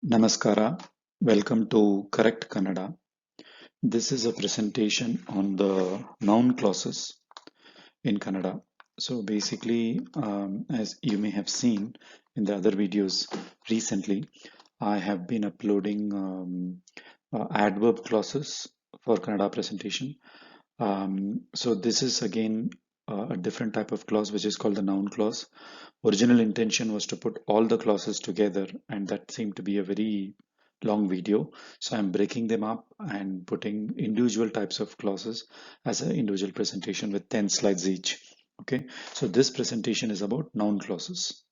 Namaskara. Welcome to Correct Kannada. This is a presentation on the noun clauses in Kannada. So basically, as you may have seen in the other videos recently, I have been uploading adverb clauses for Kannada presentation. So this is again a different type of clause, which is called the noun clause. Original intention was to put all the clauses together, and that seemed to be a very long video. So I'm breaking them up and putting individual types of clauses as an individual presentation with 10 slides each. Okay, so this presentation is about noun clauses.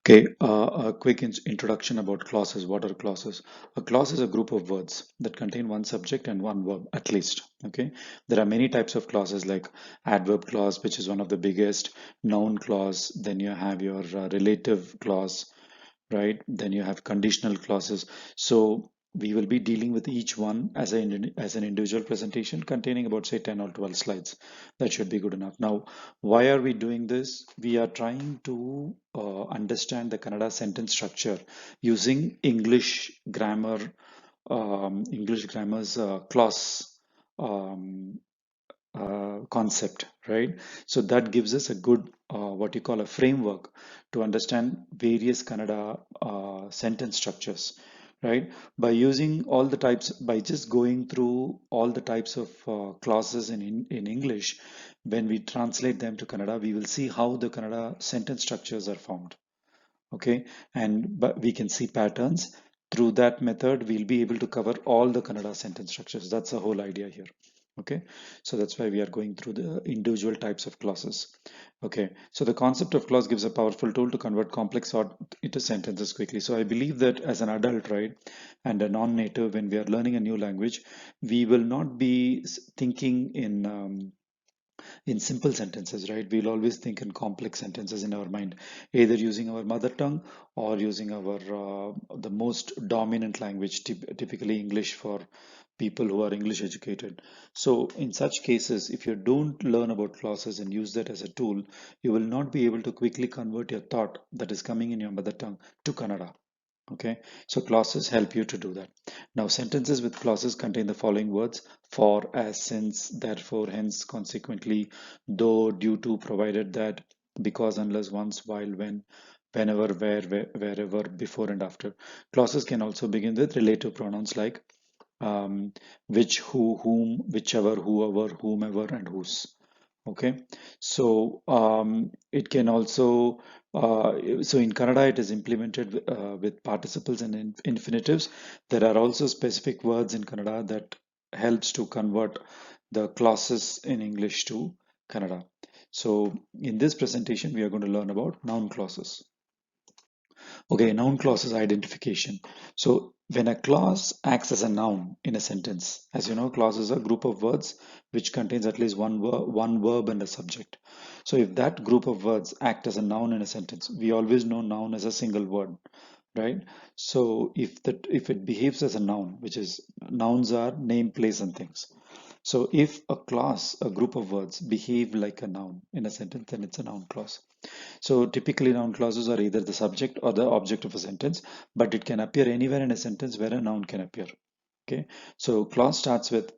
Okay, a quick introduction about clauses. What are clauses? A clause is a group of words that contain one subject and one verb at least. Okay, there are many types of clauses like adverb clause, which is one of the biggest, noun clause, then you have your relative clause, right? Then you have conditional clauses. So we will be dealing with each one as an individual presentation containing about say 10 or 12 slides. That should be good enough. Now, why are we doing this? We are trying to understand the Kannada sentence structure using English grammar's clause um, concept, right? So that gives us a good, what you call a framework to understand various Kannada sentence structures, right? By using all the types, by just going through all the types of clauses in English, when we translate them to Kannada, we will see how the Kannada sentence structures are formed, okay? And but we can see patterns. Through that method, we'll be able to cover all the Kannada sentence structures. That's the whole idea here. Okay, so that's why we are going through the individual types of clauses. Okay, so the concept of clause gives a powerful tool to convert complex thought into sentences quickly. So I believe that as an adult, right, and a non-native, when we are learning a new language, we will not be thinking in simple sentences, right? We'll always think in complex sentences in our mind, either using our mother tongue or using our the most dominant language, typically English for people who are English educated. So in such cases, if you don't learn about clauses and use that as a tool, you will not be able to quickly convert your thought that is coming in your mother tongue to Kannada. Okay, so clauses help you to do that. Now, sentences with clauses contain the following words: for, as, since, therefore, hence, consequently, though, due to, provided that, because, unless, once, while, when, whenever, wherever, before, and after. Clauses can also begin with relative pronouns like which, who, whom, whichever, whoever, whomever, and whose. Okay, so it can also so in Kannada it is implemented with participles and infinitives. There are also specific words in Kannada that helps to convert the clauses in English to Kannada. So in this presentation we are going to learn about noun clauses. Okay, noun clauses identification. So when a clause acts as a noun in a sentence, as you know, clause is a group of words which contains at least one verb and a subject. So if that group of words act as a noun in a sentence, we always know noun as a single word, right? So if it behaves as a noun, which is nouns are name, place, and things. So if a clause, a group of words behave like a noun in a sentence, then it's a noun clause. So typically noun clauses are either the subject or the object of a sentence, but it can appear anywhere in a sentence where a noun can appear. Okay, so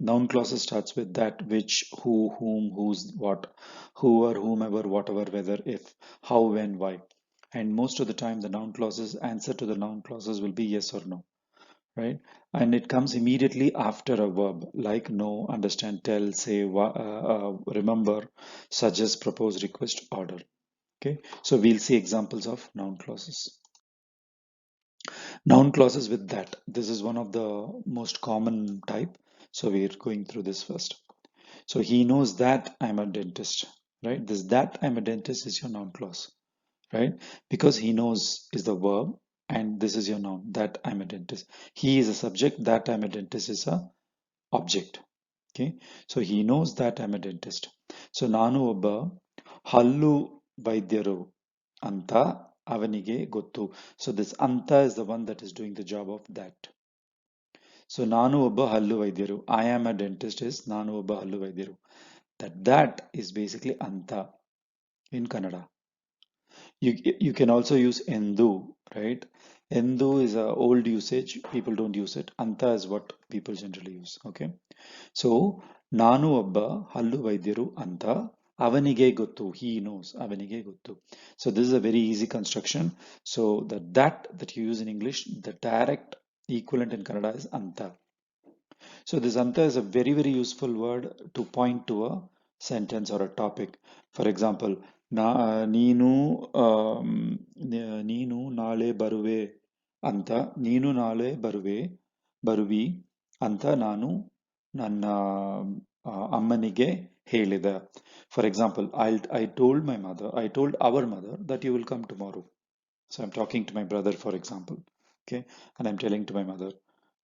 noun clauses starts with that which, who, whom, whose, what, who or whomever, whatever, whether, if, how, when, why. And most of the time the noun clauses answer to the noun clauses will be yes or no, right? And it comes immediately after a verb like know, understand, tell, say, remember, suggest, propose, request, order. Okay, so we'll see examples of noun clauses. Noun clauses with that. This is one of the most common type. So we're going through this first. So he knows that I'm a dentist, right? This that I'm a dentist is your noun clause, right? Because he knows is the verb and this is your noun, that I'm a dentist. He is a subject, that I'm a dentist is a object. Okay, so he knows that I'm a dentist. So ನಾನು ಒಬ್ಬ ಹಲ್ಲು ವೈದ್ಯರು ಅಂತ ಅವನಿಗೆ ಗೊತ್ತು. So this anta is the one that is doing the job of that. So ನಾನು ಒಬ್ಬ ಹಲ್ಲು ವೈದ್ಯರು. I am a dentist is ನಾನು ಒಬ್ಬ ಹಲ್ಲು ವೈದ್ಯರು. That is basically anta in Kannada. You can also use endu, right? Endu is a old usage, people don't use it. Anta is what people generally use. Okay, so ನಾನು ಒಬ್ಬ ಹಲ್ಲು ವೈದ್ಯರು ಅಂತ ಅವನಿಗೆ ಗೊತ್ತು. He knows. ಅವನಿಗೆ ಗೊತ್ತು. So this is a very easy construction. So that you use in English, the direct equivalent in Kannada is anta. So this anta is a very, very useful word to point to a sentence or a topic. For example, ನೀನು ನೀನು ನಾಳೆ ಬರುವೆ ಅಂತ, ನೀನು ನಾಳೆ ಬರುವಿ ಅಂತ ನಾನು ನನ್ನ ಅಮ್ಮನಿಗೆ ಹೇಳಿದೆ. For example, I told my mother, I told our mother that you will come tomorrow. So I'm talking to my brother, for example, okay, and I'm telling to my mother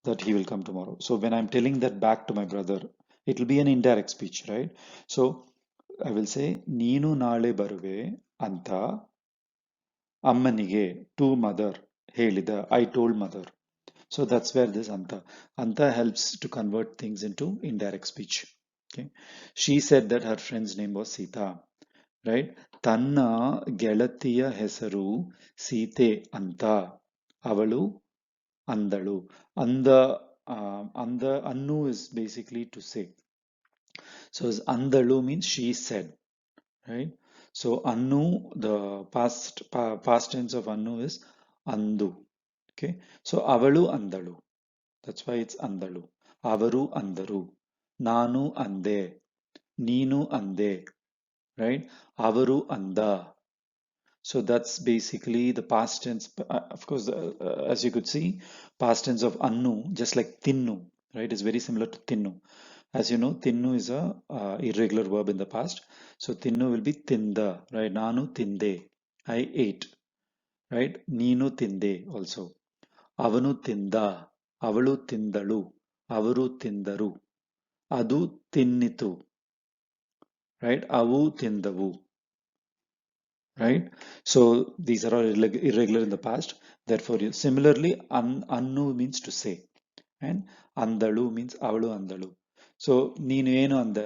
that he will come tomorrow. So when I'm telling that back to my brother, it will be an indirect speech, right? So I will say, ನೀನು ನಾಳೆ ಬರುವೆ ಅಂತ ಅಮ್ಮನಿಗೆ, to mother, ಹೇಳಿದ, I told mother. So that's where this anta. Anta helps to convert things into indirect speech. Okay. She said that her friend's name was Sita. Right? ತನ್ನ ಗೆಳತಿಯ ಹೆಸರು ಸೀತೆ ಅಂತ ಅವಳು ಅಂದಳು. ಅಂದ ಅಂದ ಅನ್ನು is basically to say. So as andalu means she said, right? So annu, the past tense of annu is andu. Okay. So avalu andalu. That's why it's andalu. Avaru andaru. Nanu ande. Neenu ande. Right? Avaru anda. So that's basically the past tense. Of course, as you could see, past tense of annu, just like tinnu, right, is very similar to tinnu. As you know, tinnu is a irregular verb in the past. So tinnu will be tinda, right? Nanu tinde, I ate, right? Neenu tinde also. Avanu tinda, avalu tindalu, avaru tindaru, adu tinnitu, right? Avu tindavu. Right? So these are all irregular in the past. Therefore, similarly, annu means to say, and andalu means avalu andalu. So neenu enu anda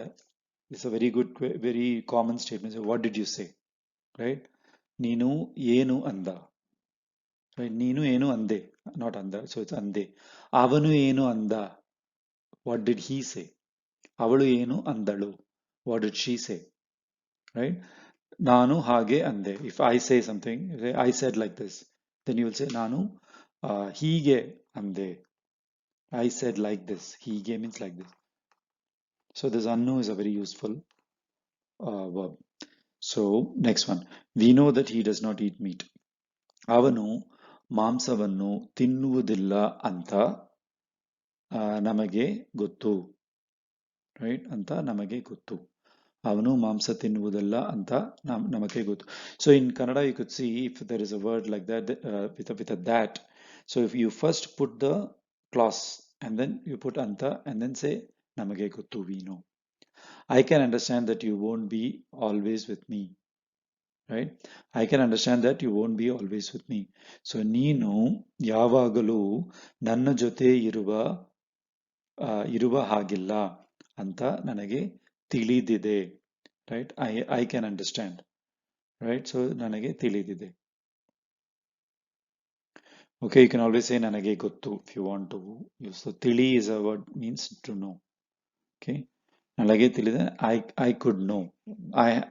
is a very good, very common statement. So what did you say? Right? Neenu enu anda. Right? Neenu enu ande, not anda. So it's ande. Avanu enu anda. What did he say? Avalu enu andalu. What did she say? Right? Nanu hage ande. If I say something, I said like this, then you will say Nanu hige ande. I said like this. Hige means like this. So this annu is a very useful verb. So next one. We know that he does not eat meat. ಅವನು ಮಾಂಸವನ್ನು ತಿನ್ನುವುದಿಲ್ಲ ಅಂತ ನಮಗೆ ಗೊತ್ತು. Right? ಅಂತ ನಮಗೆ ಗೊತ್ತು. ಅವನು ಮಾಂಸ ತಿನ್ನುವುದಲ್ಲ ಅಂತ ನಮಗೆ ಗೊತ್ತು. So in Kannada you could see if there is a word like that with a that. So if you first put the clause and then you put anta and then say namage gottu, we know. I can understand that you won't be always with me. Right? I can understand that you won't be always with me. So ನೀನು ಯಾವಾಗಲೂ ನನ್ನ ಜೊತೆ ಇರುವ ಹಾಗಿಲ್ಲ ಅಂತ ನನಗೆ ತಿಳಿದಿದೆ. Right? I can understand. Right? So ನನಗೆ ತಿಳಿದಿದೆ. Okay, you can always say ನನಗೆ ಗೊತ್ತು if you want to use. So tili is a word means to know. Okay? ನನಗೆ ತಿಳಿದೆ, I could know.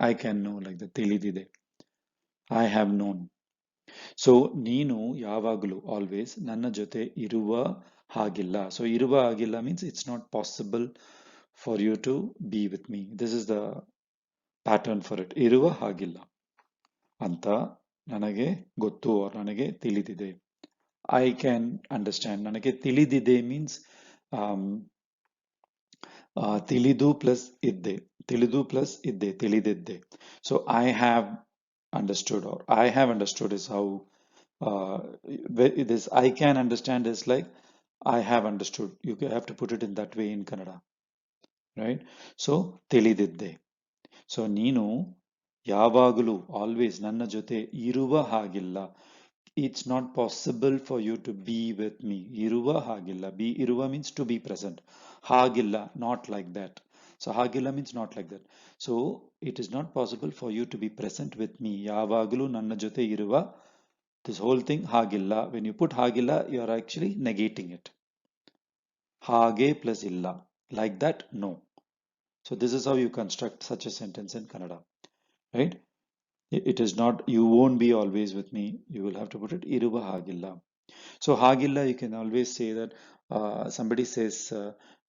I can know, like the ತಿಳಿದಿದೆ. I have known. So ನೀನು ಯಾವಾಗಲೂ always ನನ್ನ ಜೊತೆ ಇರುವ ಹಾಗಿಲ್ಲ. So ಇರುವ ಹಾಗಿಲ್ಲ means it's not possible for you to be with me. This is the pattern for it. ಇರುವ ಹಾಗಿಲ್ಲ ಅಂತ ನನಗೆ ಗೊತ್ತು or ನನಗೆ ತಿಳಿದಿದೆ. I can understand. ನನಗೆ ತಿಳಿದಿದೆ means ತಿಳಿದು plus ಇದ್ದೆ. ತಿಳಿದು plus ಇದ್ದೆ, ತಿಳಿದಿದ್ದೆ. So I have understood or I have understood is how this I can understand is like I have understood. You have to put it in that way in Kannada. Right? So ತಿಳಿದಿದ್ದೆ. So ನೀನು ಯಾವಾಗಲೂ always ನನ್ನ ಜೊತೆ ಇರುವ ಹಾಗಿಲ್ಲ. It's not possible for you to be with me. Iruva hagilla. Be iruva means to be present. Hagilla, not like that. So hagilla means not like that. So it is not possible for you to be present with me. Yavagulu nanna jote iruva This whole thing hagilla, when you put hagilla, you are actually negating it. Hage plus illa, like that, no. So this is how you construct such a sentence in Kannada, right? It is not, you won't be always with me, you will have to put it iruva hagilla. So hagilla, you can always say that somebody says,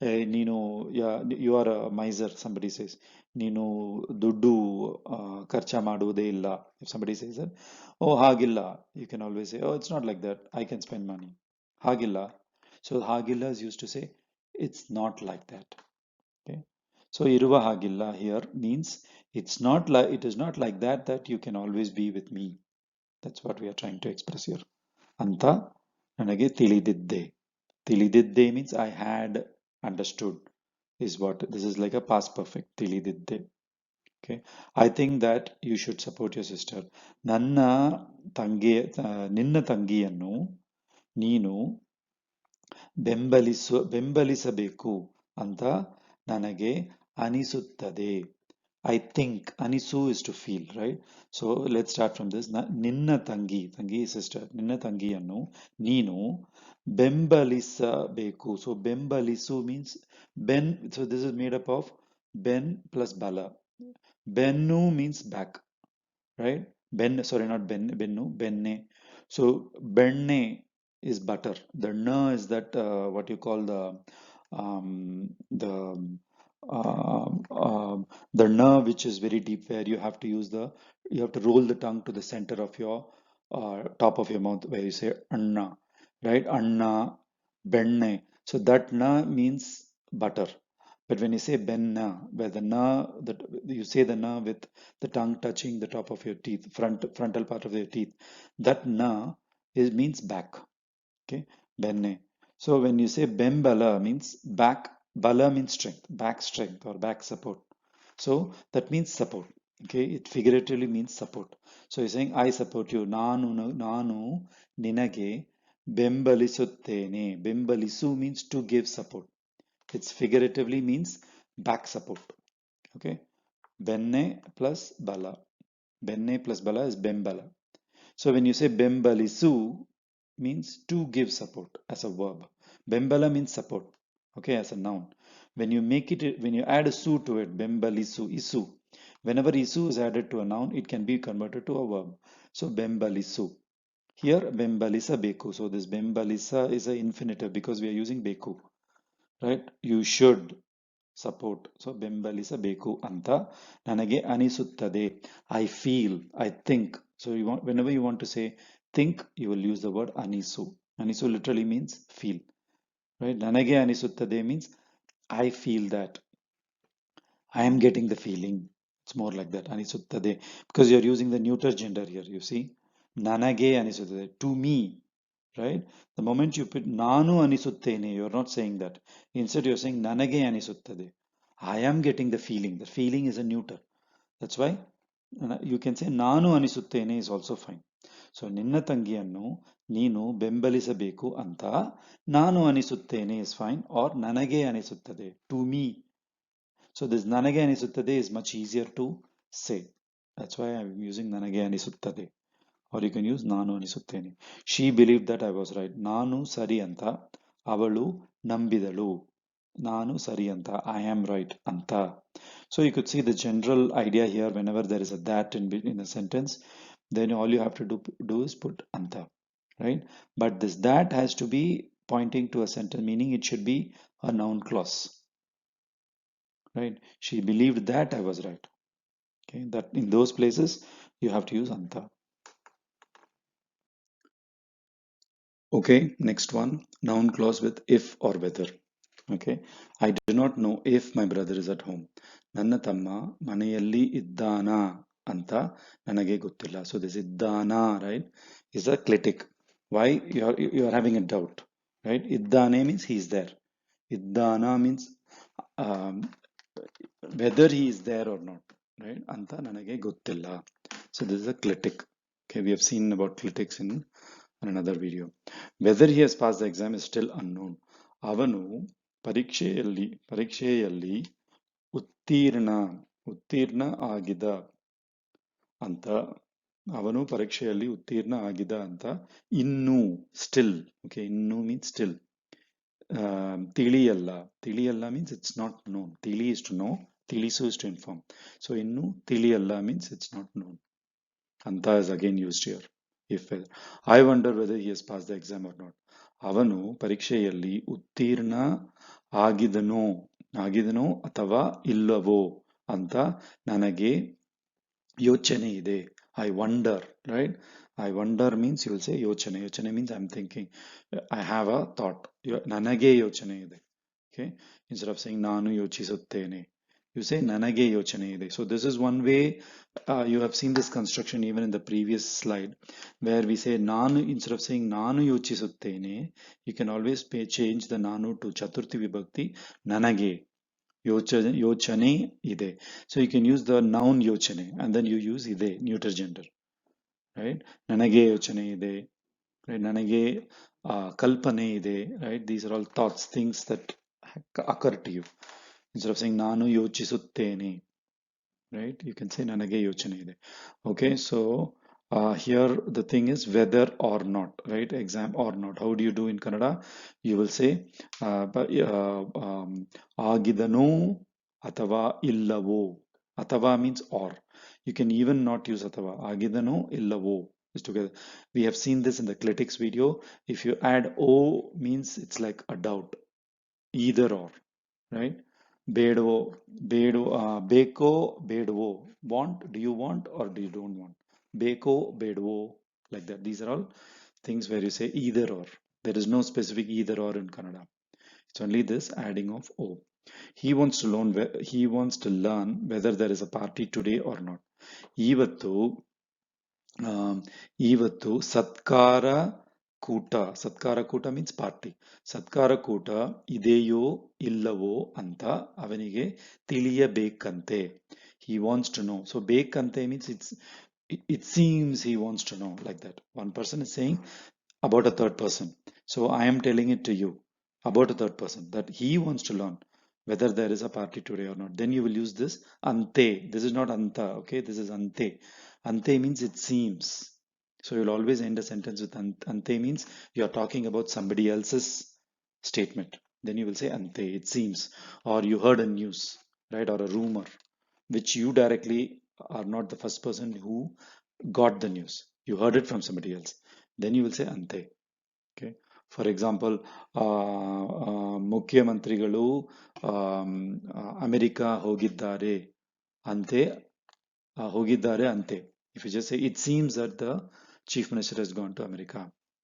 hey, Nino, yeah, you are a miser. Somebody says, Nino duddu karcha maduvude illa. If somebody says that, oh hagilla, you can always say, oh, it's not like that. I can spend money. Hagilla. So hagilla is used to say, it's not like that. Okay. So iruva hagilla here means it's not like, it is not like that, that you can always be with me. That's what we are trying to express here. Anta ನನಗೆ ತಿಳಿದಿದ್ದೆ. Tilididde means I had understood, is what this is, like a past perfect. Tilididde. Okay. I think that you should support your sister. ನನ್ನ ತಂಗಿ ನಿನ್ನ ತಂಗಿಯನ್ನು ನೀನು ಬೆಂಬಲಿಸಬೇಕು ಅಂತ ನನಗೆ ಅನಿಸುತ್ತದೆ. I think anisu is to feel, right? So let's start from this. Ninna tangi, tangi is sister. Ninna tangiyannu neenu ಬೆಂಬಲಿಸಬೇಕು. So ಬೆಂಬಲಿಸು means ben. So this is made up of ben plus bala. Bennu means back, right? Ben, sorry, not ben, bennu, benne. So benne is butter. The na is that what you call the the nerve which is very deep, where you have to use the, you have to roll the tongue to the center of your top of your mouth, where you say anna, right? Anna, benne. So that na means butter. But when you say benna, where the na, that you say the na with the tongue touching the top of your teeth, frontal part of your teeth, that na is means back. Okay, benne. So when you say bembala means back, bala means strength, back strength or back support. So that means support. Okay, it figuratively means support. So you're saying I support you. Nanu ninage ಬೆಂಬಲಿಸುತ್ತೇನೆ. ಬೆಂಬಲಿಸು means to give support. It's figuratively means back support. Okay, benne plus bala. Benne plus bala is bembala. So when you say bembalisu means to give support as a verb. Bembala means support, okay, as a noun. When you make it, when you add a su to it, bembalisu, isu. Whenever isu is added to a noun, it can be converted to a verb. So bembalisu. Here bembalisa beku. So this bembalisa is an infinitive because we are using beku, right? You should support. So ಬೆಂಬಲಿಸಬೇಕು ಅಂತ ನನಗೆ ಅನಿಸುತ್ತದೆ. I feel, I think. So you want, whenever you want to say think, you will use the word anisu. Anisu literally means feel, right? ನನಗೆ ಅನಿಸುತ್ತದೆ means I feel that, I am getting the feeling. It's more like that, ಅನಿಸುತ್ತದೆ, because you're using the neuter gender here, you see. ನನಗೆ ಅನಿಸುತ್ತದೆ, to me, right? The moment you put ನಾನು ಅನಿಸುತ್ತೇನೆ, you're not saying that. Instead, you're saying ನನಗೆ ಅನಿಸುತ್ತದೆ. I am getting the feeling. The feeling is a neuter. That's why you can say ನಾನು ಅನಿಸುತ್ತೇನೆ is also fine. So ನಿನ್ನ ತಂಗಿಯನ್ನು ನೀನು ಬೆಂಬಲಿಸಬೇಕು ಅಂತ ನಾನು ಅನಿಸುತ್ತೇನೆ is fine, or ನನಗೆ ಅನಿಸುತ್ತದೆ, to me. So this ನನಗೆ ಅನಿಸುತ್ತದೆ is much easier to say. That's why I'm using ನನಗೆ ಅನಿಸುತ್ತದೆ. Or you can use ನಾನು ಅನಿಸುತ್ತೇನೆ. She believed that I was right. ನಾನು ಸರಿ ಅಂತ ಅವಳು ನಂಬಿದಳು. ನಾನು ಸರಿ ಅಂತ, I am right ಅಂತ. So you could see the general idea here. Whenever there is a that in a sentence, then all you have to do is put anta, right? But this that has to be pointing to a sentence, meaning it should be a noun clause, right? She believed that I was right. Okay, that in those places you have to use anta. Okay, next one, noun clause with if or whether. Okay, I do not know if my brother is at home. ನನ್ನ ತಮ್ಮ ಮನೆಯಲ್ಲಿ ಇದ್ದಾನಾ ಅಂತ ನನಗೆ ಗೊತ್ತಿಲ್ಲ. So this ಇದ್ದಾನಾ, right, is a clitic. Why? You are having a doubt, right? ಇದ್ದಾನೆ means he is there. ಇದ್ದಾನಾ means um, whether he is there or not, right? ಅಂತ ನನಗೆ ಗೊತ್ತಿಲ್ಲ. So this is a clitic. Okay, we have seen about clitics in another video. Whether he has passed the exam is still unknown. ಅವನು ಪರೀಕ್ಷೆಯಲ್ಲಿ ಉತ್ತೀರ್ಣ ಆಗಿದ ಅಂತ ಅವನು ಪರೀಕ್ಷೆಯಲ್ಲಿ ಉತ್ತೀರ್ಣ ಆಗಿದ ಅಂತ. ಇನ್ನೂ, ಸ್ಟಿಲ್. ಓಕೆ, ಇನ್ನೂ ಮೀನ್ಸ್ ಸ್ಟಿಲ್. ತಿಳಿಯಲ್ಲ. ತಿಳಿಯಲ್ಲ means it's not known. Tili is to know, ತಿಳಿಸು is to inform. So ಇನ್ನು ತಿಳಿಯಲ್ಲ means it's not known. Anta is again used here. If I wonder whether he has passed the exam or not. ಅವನು ಪರೀಕ್ಷೆಯಲ್ಲಿ ಉತ್ತೀರ್ಣ ಆಗಿದನೋ ಆಗಿದನೋ ಅಥವಾ ಇಲ್ಲವೋ ಅಂತ ನನಗೆ ಯೋಚನೆ ಇದೆ. I wonder, right? I wonder means you will say ಯೋಚನೆ. ಯೋಚನೆ means I'm thinking. I have a thought. ನನಗೆ ಯೋಚನೆ ಇದೆ. Okay? Instead of saying ನಾನು ಯೋಚಿಸುತ್ತೇನೆ, you say ನನಗೆ ಯೋಚನೆ ಇದೆ. So this is one way. You have seen this construction even in the previous slide, where we say ನಾನು, instead of saying ನಾನು ಯೋಚಿಸುತ್ತೇನೆ, you can always change the ನಾನು to chaturthi vibhakti, ನನಗೆ ಯೋಚನೆ ಇದೆ. So you can use the noun ಯೋಚನೆ and then you use ಇದೆ, neuter gender, right? ನನಗೆ ಯೋಚನೆ ಇದೆ, right? ನನಗೆ ಕಲ್ಪನೆ ಇದೆ, right? These are all thoughts, things that occur to you. Instead of saying ನಾನು ಯೋಚಿಸುತ್ತೇನೆ, right? You can say ನನಗೆ ಯೋಚನೆ ಇದೆ. Okay, so here the thing is whether or not, right? Exam or not. How do you do in Kannada? You will say ಆಗಿದನೋ ಅಥವಾ ಇಲ್ಲವೋ. ಅಥವಾ means or. You can even not use ಅಥವಾ. ಆಗಿದನೋ ಇಲ್ಲವೋ is together. We have seen this in the clitics video. If you add o means it's like a doubt. Either or, right? ಬೇಡವೋ ಬೇಕೋ ಬೇಡವೋ. Want, do you want or do you don't want? ಬೇಕೋ ಬೇಡವೋ, like that. These are all things where you say either or. There is no specific either or in Kannada. It's only this adding of o. He wants to learn whether there is a party today or not. ಇವತ್ತು ಸತ್ಕಾರ ಕೂಟ means party. ಸತ್ಕಾರ ಕೂಟ ಇದೆಯೋ ಇಲ್ಲವೋ ಅಂತ ಅವನಿಗೆ ತಿಳಿಯಬೇಕಂತೆ. He wants to know. So ಬೇಕಂತೆ means it seems he wants to know, like that. One person is saying about a third person. So I am telling it to you about a third person that he wants to learn whether there is a party today or not. Then you will use this ante. This is not anta, okay? This is ante. Ante means it seems. So you'll always end a sentence with ante means you're talking about somebody else's statement. Then you will say ante, it seems. Or you heard a news, right? Or a rumor, which you directly are not the first person who got the news. You heard it from somebody else. Then you will say ante. Okay. For example, ಮುಖ್ಯಮಂತ್ರಿಗಳು America ಹೋಗಿದ್ದಾರೆ ಅಂತೆ. If you just say it seems that the chief minister has gone to America,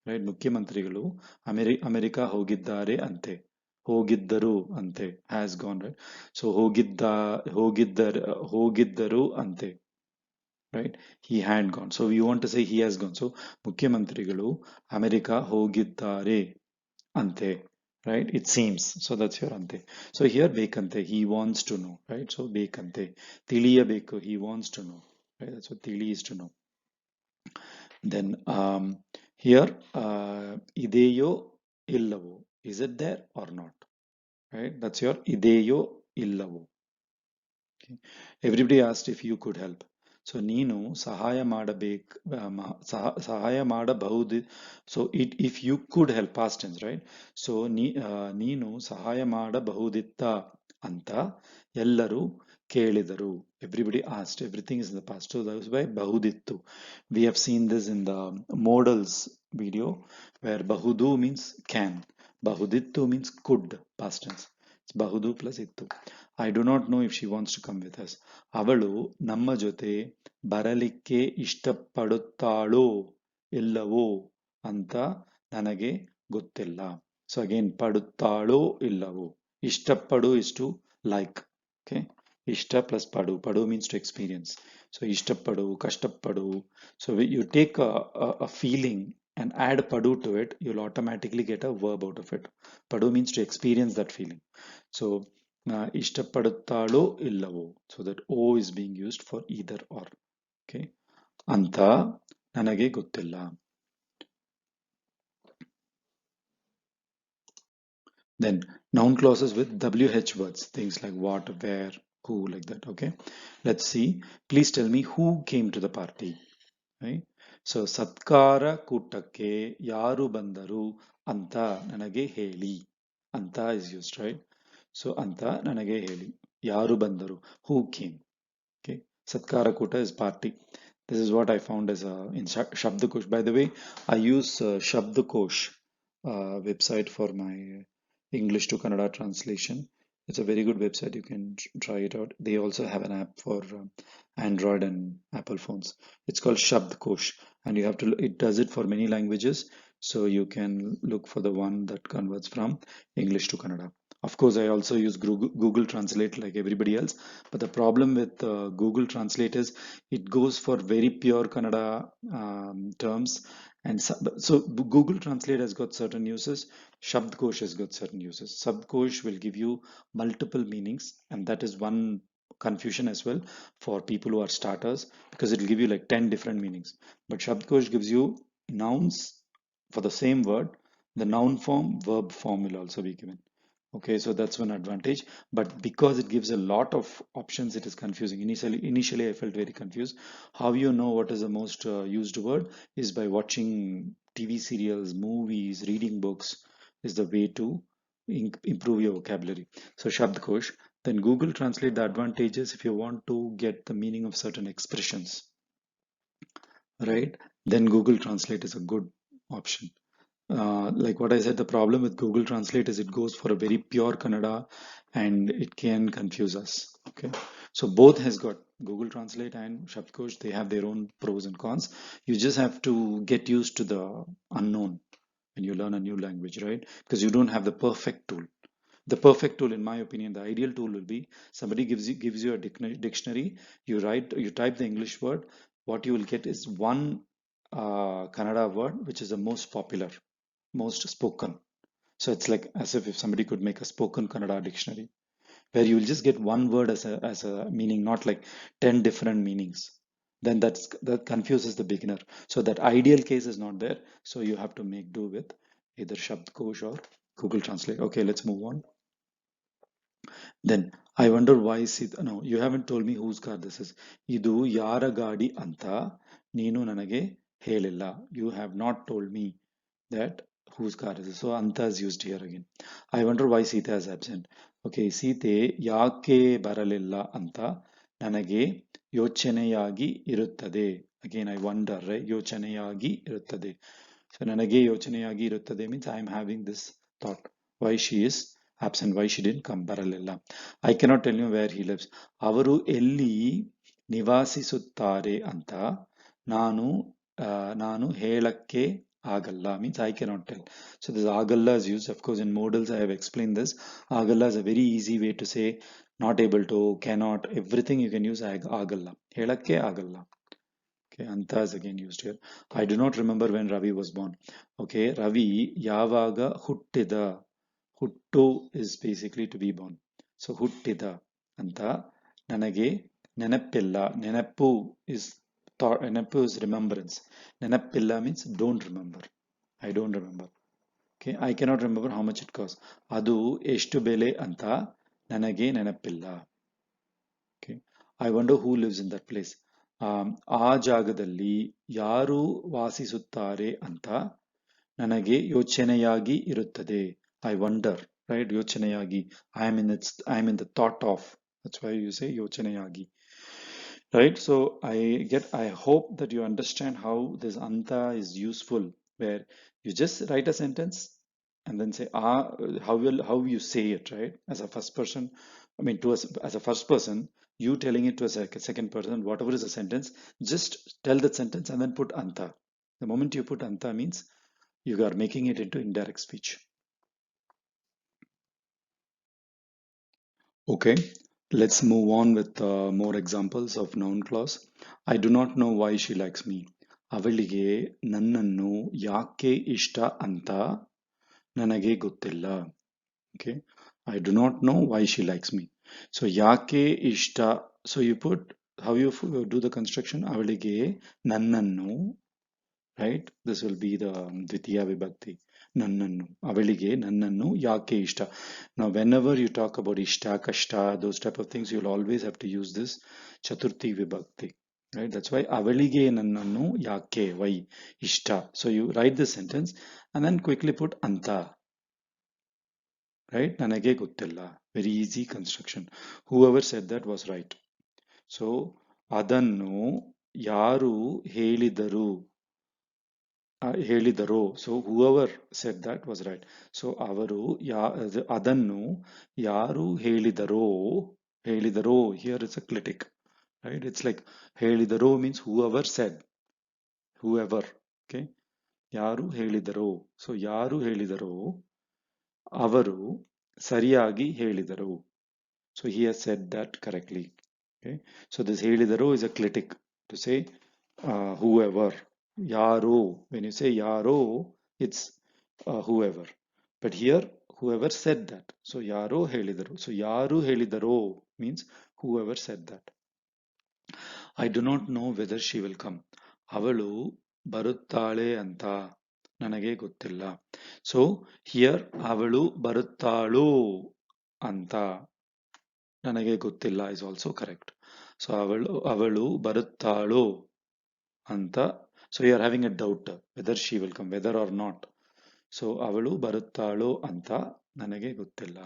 right? ಮುಖ್ಯಮಂತ್ರಿಗಳು America ಹೋಗಿದ್ದಾರೆ ಅಂತೆ. ಹೋಗಿದ್ದರು ಅಂತೆ, has gone, right? So ಹೋಗಿದ್ದರು ಅಂತೆ, right? He had gone. So you want to say he has gone. So ಮುಖ್ಯಮಂತ್ರಿಗಳು America ಹೋಗಿದ್ದಾರೆ ante, right? It seems. So that's your ante. So here ಬೇಕಂತೆ, he wants to know, right? So ಬೇಕಂತೆ, ತಿಳಿಯಬೇಕು, he wants to know, right? That's what tili is to know. Then here ಇದೆಯೋ ಇಲ್ಲವೋ, is it there or not, right? That's your ಇದೆಯೋ ಇಲ್ಲವೋ. Okay. Everybody asked if you could help. So ನೀನು ಸಹಾಯ ಮಾಡಬಹುದು. So if you could help, past tense, right? So ನೀನು ಸಹಾಯ ಮಾಡಬಹುದಿತ್ತ ಅಂತ ಎಲ್ಲರೂ ಕೇಳಿದರು. Everybody asked. Everything is in the past. So that was why ಬಹುದಿತ್ತು. We have seen this in the modals video where ಬಹುದು means can. ಬಹುದಿತ್ತು means could, past tense. It's ಬಹುದು plus ಇತ್ತು. I do not know if she wants to come with us. ಅವಳು ನಮ್ಮ ಜೊತೆ ಬರಲಿಕ್ಕೆ ಇಷ್ಟಪಡುತ್ತಾಳೋ ಇಲ್ಲವೋ ಅಂತ ನನಗೆ ಗೊತ್ತಿಲ್ಲ. ಸೊ ಅಗೇನ್ ಪಡುತ್ತಾಳೋ ಇಲ್ಲವೋ. ಇಷ್ಟಪಡು is to like. Okay. ಇಷ್ಟ plus ಪಡು. ಪಡು means to experience. So ಇಷ್ಟಪಡು, ಕಷ್ಟಪಡು. So you take a feeling and add padu to it, you'll automatically get a verb out of it. Padu means to experience that feeling. So ಇಷ್ಟಪಡುತ್ತಾಳೋ ಇಲ್ಲವೋ. So that O is being used for either or. Okay. ಅಂತ ನನಗೆ ಗೊತ್ತಿಲ್ಲ. Then noun clauses with WH words, things like what, where, who, like that. Okay. Let's see. Please tell me who came to the party. right? So ಸತ್ಕಾರ ಕೂಟಕ್ಕೆ ಯಾರು ಬಂದರು ಅಂತ ನನಗೆ ಹೇಳಿ. anta is used, right? So anta ನನಗೆ ಹೇಳಿ. ಯಾರು ಬಂದರು, who came. Okay, satkara kuta is party. This is what I found as in Shabdakosh. By the way, I use Shabdakosh website for my English to Kannada translation. It's a very good website. You can try it out. They also have an app for Android and Apple phones. It's called Shabdakosh, and you have to. It does it for many languages, so you can look for the one that converts from English to Kannada. Of course, I also use Google Translate like everybody else. But the problem with Google Translate is it goes for very pure Kannada terms. And so Google Translate has got certain uses. Shabdkosh has got certain uses. Shabdkosh will give you multiple meanings, and that is one confusion as well for people who are starters, because it will give you like 10 different meanings. But Shabdkosh gives you nouns for the same word. The noun form, verb form will also be given. Okay, so that's one advantage, but because it gives a lot of options, it is confusing. Initially, I felt very confused. How you know what is the most used word is by watching TV serials, movies, reading books is the way to improve your vocabulary. So Shabdkosh, then Google Translate. The advantages if you want to get the meaning of certain expressions, right? Then Google Translate is a good option. Like what I said, the problem with Google Translate is it goes for a very pure Kannada and it can confuse us. Okay, so both has got Google Translate and Shabdkosh. They have their own pros and cons. You just have to get used to the unknown when you learn a new language, right? Because you don't have the perfect tool. The perfect tool, in my opinion, the ideal tool will be somebody gives you a dictionary. You type the English word. What you will get is one Kannada word which is the most popular, most spoken. So it's like as if somebody could make a spoken Kannada dictionary where you will just get one word as a meaning, not like 10 different meanings. Then that confuses the beginner. So that ideal case is not there. So you have to make do with either Shabdkosh or Google Translate. Okay, let's move on. Then I wonder why no, you haven't told me whose car this is. Idu yara gadi anta neenu nanage helilla. You have not told me that whose car is this. So anta is used here again. I wonder why Sita is absent. Okay, Site yake baralilla anta ನನಗೆ ಯೋಚನೆಯಾಗಿ ಇರುತ್ತದೆ. Again, I wonder, right? ಯೋಚನೆಯಾಗಿ ಇರುತ್ತದೆ. So ನನಗೆ ಯೋಚನೆಯಾಗಿ ಇರುತ್ತದೆ means I am having this thought. Why she is absent, why she didn't come, ಬರಲಿಲ್ಲ. I cannot tell you where he lives. ಅವರು ಎಲ್ಲಿ ನಿವಾಸಿಸುತ್ತಾರೆ ಅಂತ ನಾನು ನಾನು ಹೇಳಕ್ಕೆ ಆಗಲ್ಲ means I cannot tell. So this agalla is used. Of course, in modals I have explained this. Agalla is a very easy way to say not able to, cannot, everything you can use agalla. ಹೇಳಕ್ಕೆ ಆಗಲ್ಲ. Okay, anta is again used here. I do not remember when Ravi was born. Okay, Ravi yavaga huttida. Huttu is basically to be born. So huttida anta ನನಗೆ ನೆನಪಿಲ್ಲ. ನೆನಪು is thought. ನೆನಪು is remembrance. ನೆನಪಿಲ್ಲ means don't remember. I don't remember. Okay, I cannot remember how much it costs. ಅದು ಎಷ್ಟು ಬೆಲೆ ಅಂತ ನನಗೆ ನೆನಪಿಲ್ಲ. Okay, I wonder who lives in that place. ಆ ಜಾಗದಲ್ಲಿ ಯಾರು ವಾಸಿಸುತ್ತಾರೆ ಅಂತ ನನಗೆ ಯೋಚನೆಯಾಗಿ ಇರುತ್ತದೆ. I wonder, right? ಯೋಚನೆಯಾಗಿ. I am in the thought of. That's why you say ಯೋಚನೆಯಾಗಿ. Right? So I hope that you understand how this anta is useful, where you just write a sentence and then say how you say it, right? As a first person, I mean as a first person, you telling it to a second person, whatever is the sentence, just tell that sentence and then put anta. The moment you put anta means you are making it into indirect speech. Okay, let's move on with more examples of noun clause. I do not know why she likes me. ಅವಳಿಗೆ ನನ್ನನ್ನು ಯಾಕೆ ಇಷ್ಟ ಅಂತ ನನಗೆ ಗೊತ್ತಿಲ್ಲ. Okay, I do not know why she likes me. So ಯಾಕೆ ಇಷ್ಟ, so you put how you do the construction. ಅವಳಿಗೆ ನನ್ನನ್ನು, right? This will be the ದ್ವಿತೀಯ ವಿಭಕ್ತಿ. ನನ್ನನ್ನು, ಅವಳಿಗೆ ನನ್ನನ್ನು ಯಾಕೆ ಇಷ್ಟ. Now whenever you talk about ishta, kashta, those type of things, you'll always have to use this chaturthi vibhakti. right? That's why avalige nannannu yakke, why, ishta. So you write the sentence and then quickly put anta, right? Nanage gottilla. Very easy construction. Whoever said that was right. So adannu yaru ಹೇಳಿದರು, ಹೇಳಿದರೋ. So whoever said that was right. So ಅವರು ಅದನ್ನು ಯಾರು ಹೇಳಿದರೋ, ಹೇಳಿದರೋ, here it's a clitic, right? It's like ಹೇಳಿದರೋ means whoever said, whoever, okay? ಯಾರು ಹೇಳಿದರೋ. So ಯಾರು ಹೇಳಿದರೋ ಅವರು ಸರಿಯಾಗಿ ಹೇಳಿದರು. So he has said that correctly. Okay. So this ಹೇಳಿದರು is a clitic to say whoever. Yaro. When you say yaro, it's whoever. But here, whoever said that. So yaro ಹೇಳಿದರು. So ಯಾರು ಹೇಳಿದರೋ means whoever said that. I do not know whether she will come. ಅವಳು ಬರುತ್ತಾಳೆ ಅಂತ ನನಗೆ ಗೊತ್ತಿಲ್ಲ. So here ಅವಳು ಬರುತ್ತಾಳೋ ಅಂತ ನನಗೆ ಗೊತ್ತಿಲ್ಲ is also correct. So ಅವಳು ಬರುತ್ತಾಳೋ ಅಂತ. So you are having a doubt whether she will come, whether or not. So ಅವಳು ಬರುತ್ತಾಳೋ ಅಂತ ನನಗೆ ಗೊತ್ತಿಲ್ಲ.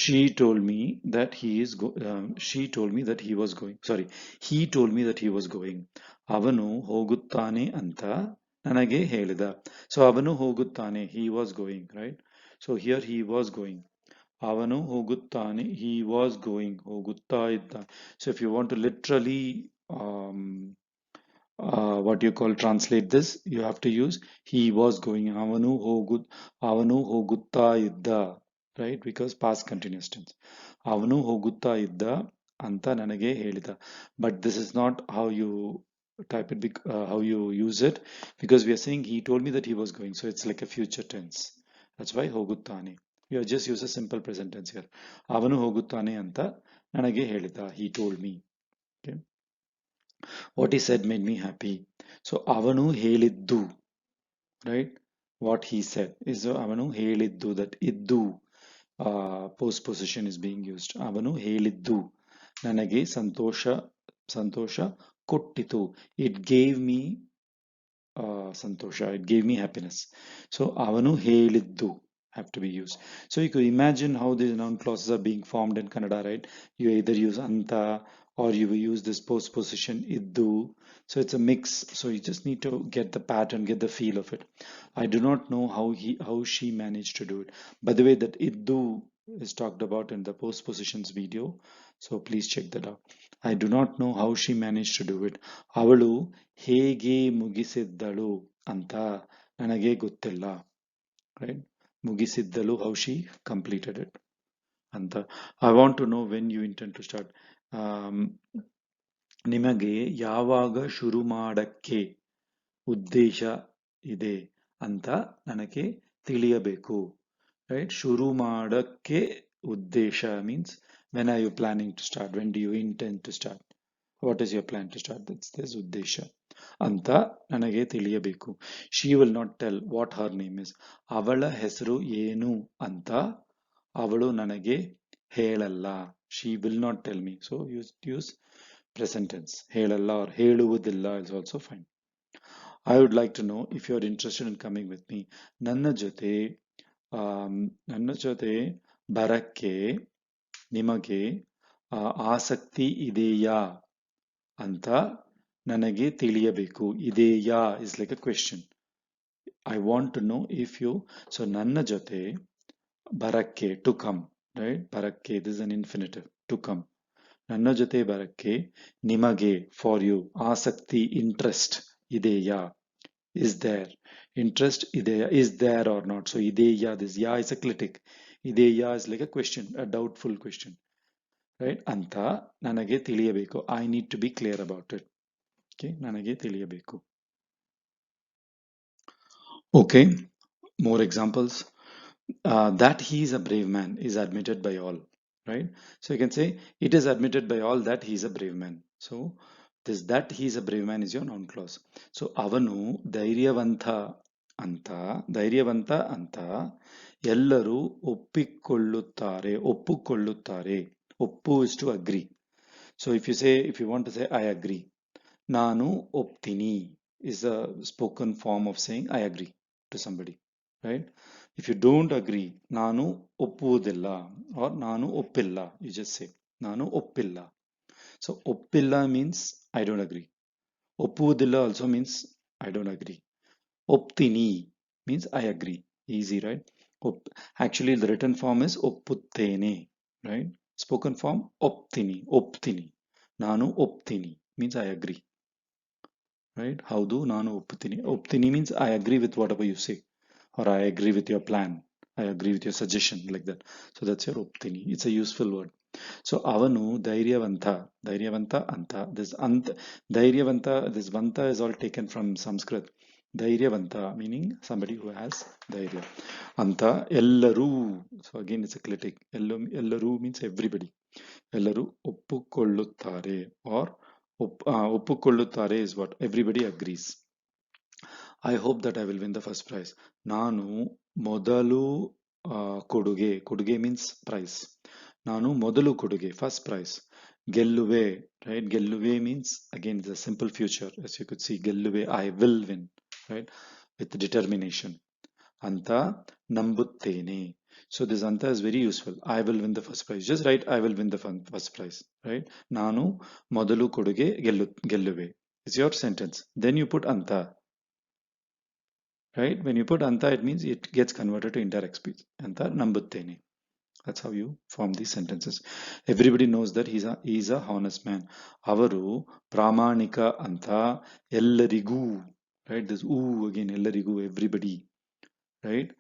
She told me that she told me that he was going. Sorry, he told me that he was going. ಅವನು ಹೋಗುತ್ತಾನೆ ಅಂತ ನನಗೆ ಹೇಳಿದ. So ಅವನು ಹೋಗುತ್ತಾನೆ, he was going, right? So here he was going. ಅವನು ಹೋಗುತ್ತಾನೆ, he was going, ಹೋಗುತ್ತಾ ಇದ್ದ. So if you want to literally what you call translate this, you have to use he was going. ಅವನು ಹೋಗುತ್ತಾ ಇದ್ದ, right? Because past continuous tense. ಅವನು ಹೋಗುತ್ತಾ ಇದ್ದ ಅಂತ ನನಗೆ ಹೇಳಿದ. But this is not how you type it, how you use it, because we are saying he told me that he was going, so it's like a future tense. That's why ಹೋಗುತ್ತಾನೆ. You just use a simple present tense here. ಅವನು ಹೋಗುತ್ತಾನೆ ಅಂತ ನನಗೆ ಹೇಳಿದ, he told me. Okay. What he said made me happy. So ಅವನು ಹೇಳಿದ್ದು, right? What he said is ಅವನು ಹೇಳಿದ್ದು, that iddu postposition is being used. ಅವನು ಹೇಳಿದ್ದು ನನಗೆ ಸಂತೋಷ ಕೊಟ್ಟಿತು. It gave me santosha, it gave me happiness. So avanu heliddu have to be used. So you could imagine how these noun clauses are being formed in Kannada, right? You either use anta or you will use this postposition iddu. So it's a mix. So you just need to get the pattern, get the feel of it. I do not know how she managed to do it. By the way, that iddu is talked about in the postpositions video. So please check that out. I do not know how she managed to do it. ಅವಳು ಹೇಗೆ ಮುಗಿಸಿದ್ದಳು ಅಂತ ನನಗೆ ಗೊತ್ತಿಲ್ಲ, right? ಮುಗಿಸಿದ್ದಳು, how she completed it ಅಂತ. I want to know when you intend to start. ನಿಮಗೆ ಯಾವಾಗ ಶುರು ಮಾಡಕ್ಕೆ ಉದ್ದೇಶ ಇದೆ ಅಂತ ನನಗೆ ತಿಳಿಯಬೇಕು, right? ಶುರು ಮಾಡಕ್ಕೆ ಉದ್ದೇಶ means when are you planning to start? When do you intend to start? What is your plan to start? That's this uddesha. Anta nanage ತಿಳಿಯಬೇಕು. She will not tell what her name is. ಅವಳ ಹೆಸರು ಏನು ಅಂತ ಅವಳು ನನಗೆ ಹೇಳಲ್ಲ. She will not tell me. So use present tense. ಹೇಳಲ್ಲ or ಹೇಳುವುದಿಲ್ಲ is also fine. I would like to know if you are interested in coming with me. ನನ್ನ ಜೊತೆ ಬರಕ್ಕೆ ನಿಮಗೆ ಆಸಕ್ತಿ ಇದೆಯಾ ಅಂತ ನನಗೆ ತಿಳಿಯಬೇಕು. ಇದೆಯಾ is like a question. I want to know if you. So ನನ್ನ ಜೊತೆ ಬರಕ್ಕೆ, to come, right? ಬರಕ್ಕೆ, this is an infinitive, to come. ನನ್ನ ಜೊತೆ ಬರಕ್ಕೆ ನಿಮಗೆ, for you, ಆಸಕ್ತಿ, interest ಇದೆಯಾ, is there. Interest ಇದೆಯಾ, is there or not. So ಇದೆಯಾ, this ya is a clitic. ಇದೆಯಾ is like a question, a doubtful question, right? ಅಂತ ನನಗೆ ತಿಳಿಯಬೇಕು. I need to be clear about it. Okay, ನನಗೆ ತಿಳಿಯಬೇಕು. Okay, more examples. That he is a brave man is admitted by all, right? So you can say it is admitted by all that he is a brave man. So this that he is a brave man is your noun clause. So avanu ಧೈರ್ಯವಂತ ಅಂತ ಎಲ್ಲರೂ ಒಪ್ಪಿಕೊಳ್ಳುತ್ತಾರೆ. ಒಪ್ಪು is to agree. So if you want to say I agree, ನಾನು ಒಪ್ತೀನಿ is a spoken form of saying I agree to somebody, right? If you don't agree, ನಾನು ಒಪ್ಪುವುದಿಲ್ಲ or ನಾನು ಒಪ್ಪಿಲ್ಲ, you just say ನಾನು ಒಪ್ಪಿಲ್ಲ. So ಒಪ್ಪಿಲ್ಲ means I don't agree. ಒಪ್ಪುವುದಿಲ್ಲ also means I don't agree. ಒಪ್ತೀನಿ means I agree. Easy, right? Actually, the written form is ಒಪ್ಪುತ್ತೇನೆ, right? Spoken form ಒಪ್ತೀನಿ. ನಾನು ಒಪ್ತೀನಿ means I agree, right? ಹೌದು ನಾನು ಒಪ್ಪುತ್ತೀನಿ. ಒಪ್ತೀನಿ means I agree with whatever you say, or I agree with your plan. I agree with your suggestion, like that. So that's your ಒಪ್ತೀನಿ. It's a useful word. So ಅವನು ಧೈರ್ಯವಂತ ಅಂತ. This vanta is all taken from Sanskrit. ಧೈರ್ಯವಂತ meaning somebody who has ಧೈರ್ಯ. ಅಂತ ಎಲ್ಲರೂ. So again it's a clitic. ಎಲ್ಲರೂ means everybody. ಎಲ್ಲರೂ ಒಪ್ಪುಕೊಳ್ಳುತ್ತಾರೆ, or ಒಪ್ಪುಕೊಳ್ಳುತ್ತಾರೆ is what everybody agrees. I hope that I will win the first prize. ನಾನು ಮೊದಲು ಕೊಡುಗೆ means prize. ನಾನು ಮೊದಲು ಕೊಡುಗೆ, first prize. ಗೆಲ್ಲುವೆ, right? ಗೆಲ್ಲುವೆ means again it's a simple future. As you could see, ಗೆಲ್ಲುವೆ, I will win, right? With determination. ಅಂತ ನಂಬುತ್ತೇನೆ. So this anta is very useful. I will win the first prize. Just write I will win the first prize, right? ನಾನು ಮೊದಲು ಕೊಡುಗೆ ಗೆಲ್ಲುವೆ. It's your sentence. Then you put anta. Right? When you put anta, it means it gets converted to indirect speech. Anta nambuttene. That's how you form these sentences. Everybody knows that he's a honest man. Avaru pramanika anta ellarigu. Right? This oo again, ellarigu, everybody. Right?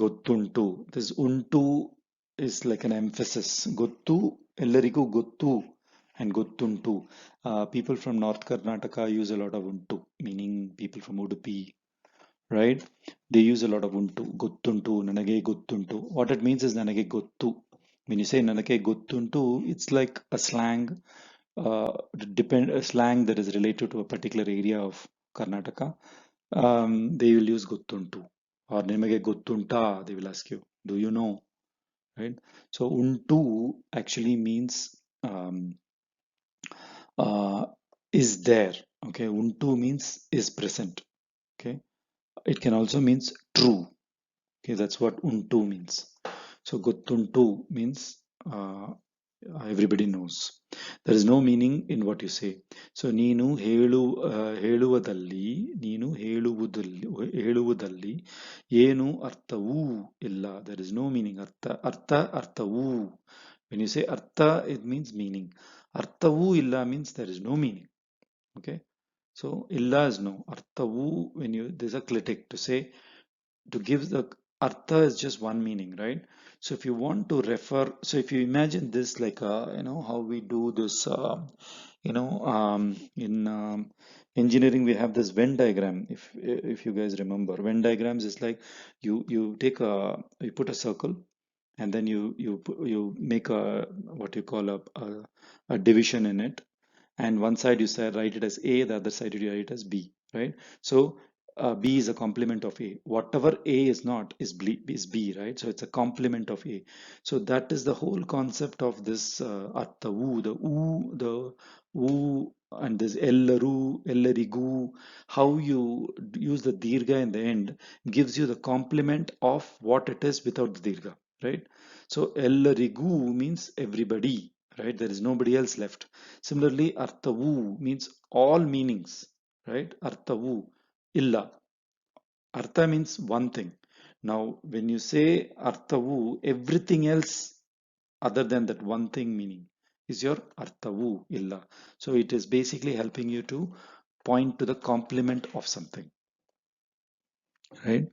Gottuntu. This untu is like an emphasis. Gottu, ellarigu gottu, and gottuntu. People from North Karnataka use a lot of untu, meaning people from Udupi, right? They use a lot of untu. Gottuntu, nanage gottuntu. What it means is nanage gottu. When you say nanage gottuntu, it's like a slang, a slang that is related to a particular area of Karnataka. They will use gottuntu. Or nimage gottunta, they will ask you, do you know? Right? So untu actually means is there. Okay, untu means is present. Okay, it can also means true. Okay, that's what untu means. So gottuntu means everybody knows. There is no meaning in what you say. So ಹೇಳುವುದಲ್ಲಿ ಏನು ಅರ್ಥವೂ ಇಲ್ಲ. There is no meaning. ಅರ್ಥವೂ. When you say artha, it means meaning. Arthavu illa means there is no meaning. Okay. So illa is no. Arthavu, when you, there's a clitic to say, to give the artha is just one meaning, right? So if you want to refer, so if you imagine this like how we do this, in engineering we have this Venn diagram. If you guys remember, Venn diagrams is like you take you put a circle, and then you make a what you call a division in it, and one side you say write it as A, the other side you write it as B, right? So B is a complement of A. Whatever A is not is B, right? So it's a complement of A. So that is the whole concept of this arthavu, the oo, and this ellaru, ellarigu. How you use the dirgha in the end gives you the complement of what it is without the dirgha, right? So ellarigu means everybody, right? There is nobody else left. Similarly, arthavu means all meanings, right? Arthavu, illa. Artha means one thing. Now, when you say arthavu, everything else other than that one thing meaning is your arthavu, illa. So it is basically helping you to point to the complement of something, right?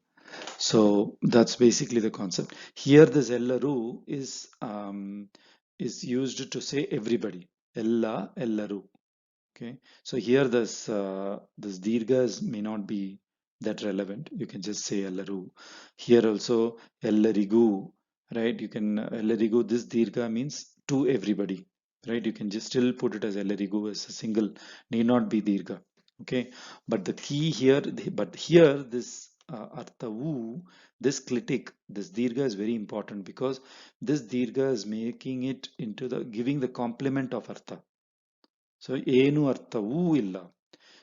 So that's basically the concept. Here, this ellaru is used to say everybody. Ella, ellaru. Okay, so here this dirghas may not be that relevant. You can just say ellaru. Here also ellarigu, right? You can ellarigu. This dirgha means to everybody, right? You can just still put it as ellarigu as a single, need not be dirgha. Okay, but the key here, but here this arthavu, this clitic, this dirgha is very important because this dirgha is making it into the giving the complement of artha. So ಏನು ಅರ್ಥವೂ ಇಲ್ಲ.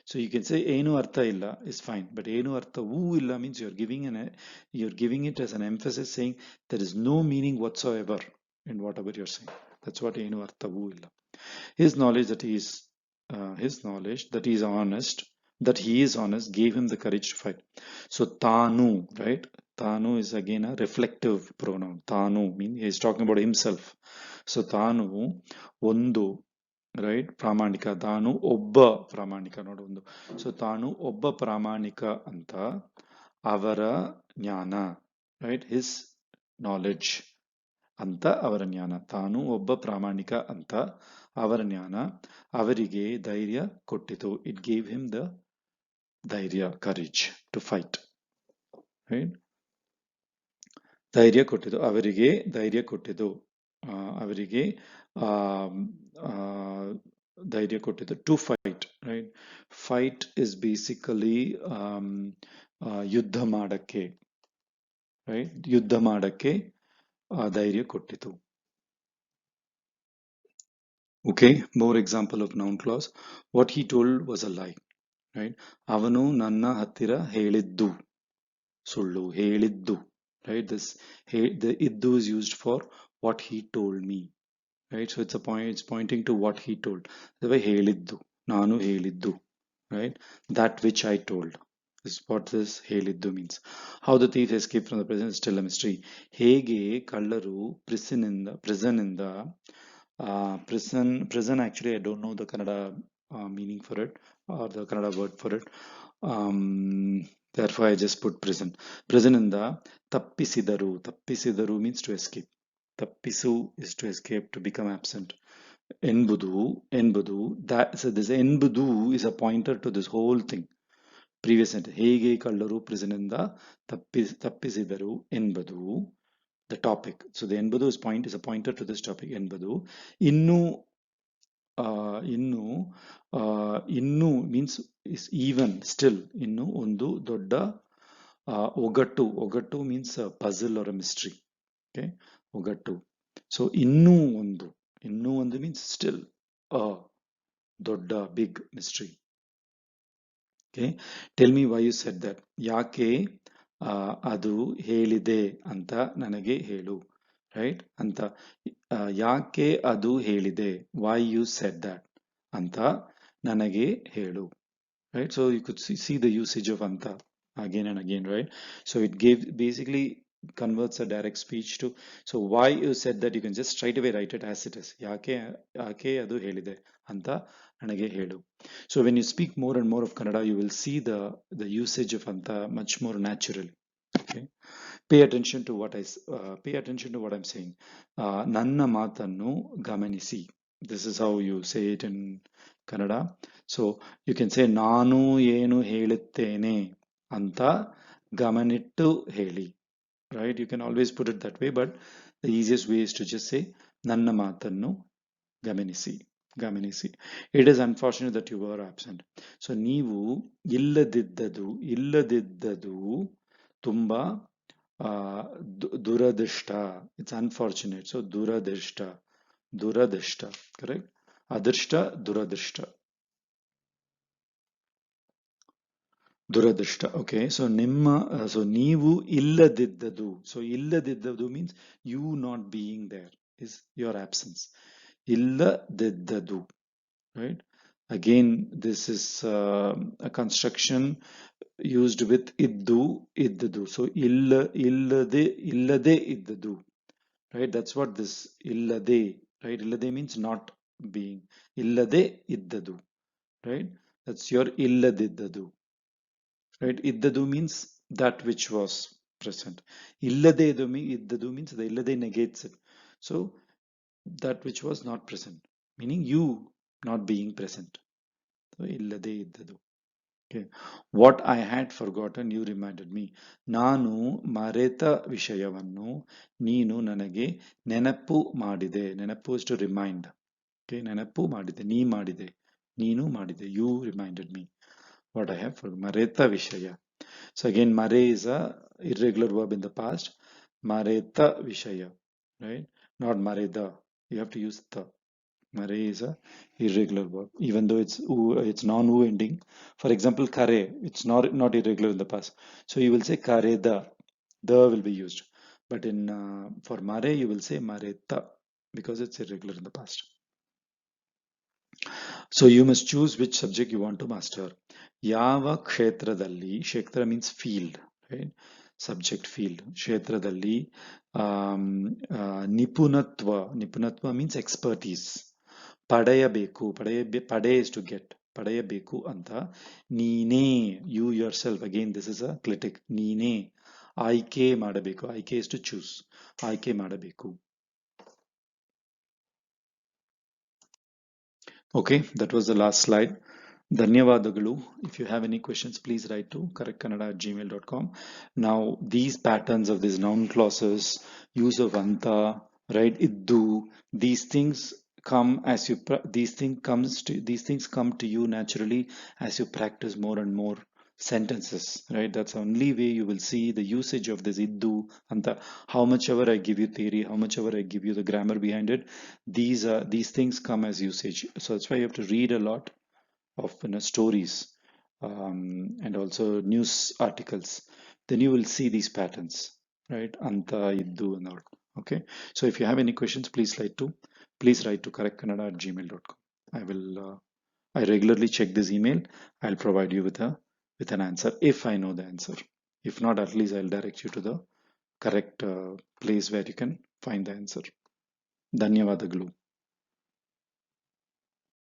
So you can say ಏನು ಅರ್ಥ ಇಲ್ಲ is fine, but ಏನು ಅರ್ಥವೂ ಇಲ್ಲ means you're giving it as an emphasis, saying there is no meaning whatsoever in whatever you're saying. That's what ಏನು ಅರ್ಥವೂ ಇಲ್ಲ. His knowledge that he is honest gave him the courage to fight. So tanu, right? Tanu is again a reflective pronoun. Tanu means he is talking about himself. So tanu ಒಂದು, right, ಪ್ರಾಮಾಣಿಕ. ತಾನು ಒಬ್ಬ ಪ್ರಾಮಾಣಿಕ, ನೋಡು ಒಂದು. So ತಾನು ಒಬ್ಬ ಪ್ರಾಮಾಣಿಕ ಅಂತ ಅವರ ಜ್ಞಾನ, ರೈಟ್, ಹಿಸ್ ನಾಲೆಡ್ಜ್ ಅಂತ ಅವರ ಜ್ಞಾನ. ತಾನು ಒಬ್ಬ ಪ್ರಾಮಾಣಿಕ ಅಂತ ಅವರ ಜ್ಞಾನ ಅವರಿಗೆ ಧೈರ್ಯ ಕೊಟ್ಟಿತು. ಇಟ್ ಗೇವ್ ಹಿಮ್ ದ ಧೈರ್ಯ, ಕರೇಜ್ ಟು ಫೈಟ್, ರೈಟ್. ಧೈರ್ಯ ಕೊಟ್ಟಿತು, ಅವರಿಗೆ ಧೈರ್ಯ ಕೊಟ್ಟಿತು, ಅವರಿಗೆ ಧೈರ್ಯ ಕೊಟ್ಟಿತು. To fight, right. Fight is basically ಯುದ್ಧ ಮಾಡಕ್ಕೆ, ರೈಟ್. ಯುದ್ಧ ಮಾಡಕ್ಕೆ ಧೈರ್ಯ ಕೊಟ್ಟಿತು. Okay, more example of noun clause. What he told was a lie, right? ಅವನು ನನ್ನ ಹತ್ತಿರ ಹೇಳಿದ್ದು ಸುಳ್ಳು, ಹೇಳಿದ್ದು, right? The iddu is used for what he told me, right? So it's pointing to what he told. ಹೇಳಿದ್ದು, ನಾನು ಹೇಳಿದ್ದು, right? That which I told is what this ಹೇಳಿದ್ದು means. How the thief escaped from the prison is still a mystery. ಹೇಗೆ ಕಳ್ಳರು prison ಇಂದ prison, actually I don't know the Kannada meaning for it, or the Kannada word for it. Therefore I just put prison ಇಂದ ತಪ್ಪಿಸಿದರು means to escape. ತಪ್ಪಿಸು is to escape, to become absent. ಎಂಬುದು, that, so this ಎಂಬುದು is a pointer to this whole thing. Previous sentence, ಹೇಗೆ ಕಳ್ಳರು prison ಇಂದ ತಪ್ಪಿಸಿದರು ಎಂಬುದು, the topic. So the ಎಂಬುದು is a pointer to this topic. ಎಂಬುದು ಇನ್ನು means is even, still. ಇನ್ನು ಒಂದು ದೊಡ್ಡ ಒಗಟು means a puzzle or a mystery. Okay, ಒಗಟು. So ಇನ್ನೂ ಒಂದು means still a ದೊಡ್ಡ, big mystery. Okay, tell me why you said that. ಯಾಕೆ ಅದು ಹೇಳಿದೆ ಅಂತ ನನಗೆ ಹೇಳು, ರೈಟ್. ಅಂತ ಯಾಕೆ ಅದು ಹೇಳಿದೆ, why you said that ಅಂತ ನನಗೆ ಹೇಳು, right? So you could see the usage of anta again and again, right? So it basically converts a direct speech to, so why you said that, you can just straight away write it as it is. ಯಾಕೆ ಅದು ಹೇಳಿದೆ ಅಂತ ನನಗೆ ಹೇಳು. So when you speak more and more of Kannada, you will see the usage of anta much more naturally. Okay, pay attention to what I'm saying. ನನ್ನ ಮಾತನ್ನು ಗಮನಿಸಿ. This is how you say it in Kannada. So you can say ನಾನು ಏನು ಹೇಳುತ್ತೇನೆ ಅಂತ ಗಮನಿಟ್ಟು ಹೇಳಿ, right? You can always put it that way, but the easiest way is to just say ನನ್ನ ಮಾತನ್ನು ಗಮನಿಸಿ. It is unfortunate that you were absent. So ನೀವು ಇಲ್ಲದಿದ್ದದು ತುಂಬಾ ದುರದೃಷ್ಟ. It's unfortunate. So ದುರದೃಷ್ಟ, correct? ಅದೃಷ್ಟ, ದುರದೃಷ್ಟ. Okay, so so ನೀವು ಇಲ್ಲದಿದ್ದದು. So ಇಲ್ಲದಿದ್ದದು means you not being there, is your absence. ಇಲ್ಲದಿದ್ದದು, right? Again, this is a construction used with iddadu. So illade iddadu, right? That's what this illade, right? Illade means not being. Illade iddadu, right? That's your illadiddadu, right? Iddadu means that which was present. Illade iddadu means the illade negates it. So that which was not present, meaning you not being present. So illade iddadu. Okay. What I had forgotten, you reminded me. ನಾನು ಮರೆತ ವಿಷಯವನ್ನು ನೀನು ನನಗೆ ನೆನಪು ಮಾಡಿದೆ. ನೆನಪು is to remind. Okay, ನೆನಪು ಮಾಡಿದೆ, ನೀನು ಮಾಡಿದೆ. You reminded me what I have forgotten. ಮರೆತ ವಿಷಯ. So again, mare is a irregular verb in the past. ಮರೆತ ವಿಷಯ, right? Not mareda. You have to use the. Mare is a irregular verb, even though it's non-u ending. For example, kare, it's not irregular in the past. So you will say kare the will be used. But in for mare, you will say mareta because it's irregular in the past. So you must choose which subject you want to master. Yava kshetradalli, kshetra means field, right? Subject field. Kshetradalli, nipunatva means expertise. ಪಡೆಯಬೇಕು ಪಡೆ is to get ಪಡೆಯಬೇಕು ಅಂತ ನೀನೇ you yourself again this is a clitic ನೀನೇ ಆಯ್ಕೆ ಮಾಡಬೇಕು ಆಯ್ಕೆ is to choose ಆಯ್ಕೆ ಮಾಡಬೇಕು. Okay, that was the last slide. ಧನ್ಯವಾದಗಳು. If you have any questions, please write to correctcanada@gmail.com. Now, these patterns of these noun clauses, use of anta, right, iddu, these things come as you these things come to you naturally as you practice more and more sentences, right? That's the only way you will see the usage of this iddu anta. How much ever I give you theory, how much ever I give you the grammar behind it, these things come as usage. So that's why you have to read a lot of stories and also news articles. Then you will see these patterns, right? Anta, iddu, and all. Okay. So if you have any questions, please write to correctcanada@gmail.com. I will. I regularly check this email. I'll provide you with an answer if I know the answer. If not, at least I'll direct you to the correct place where you can find the answer. ಧನ್ಯವಾದಗಳು.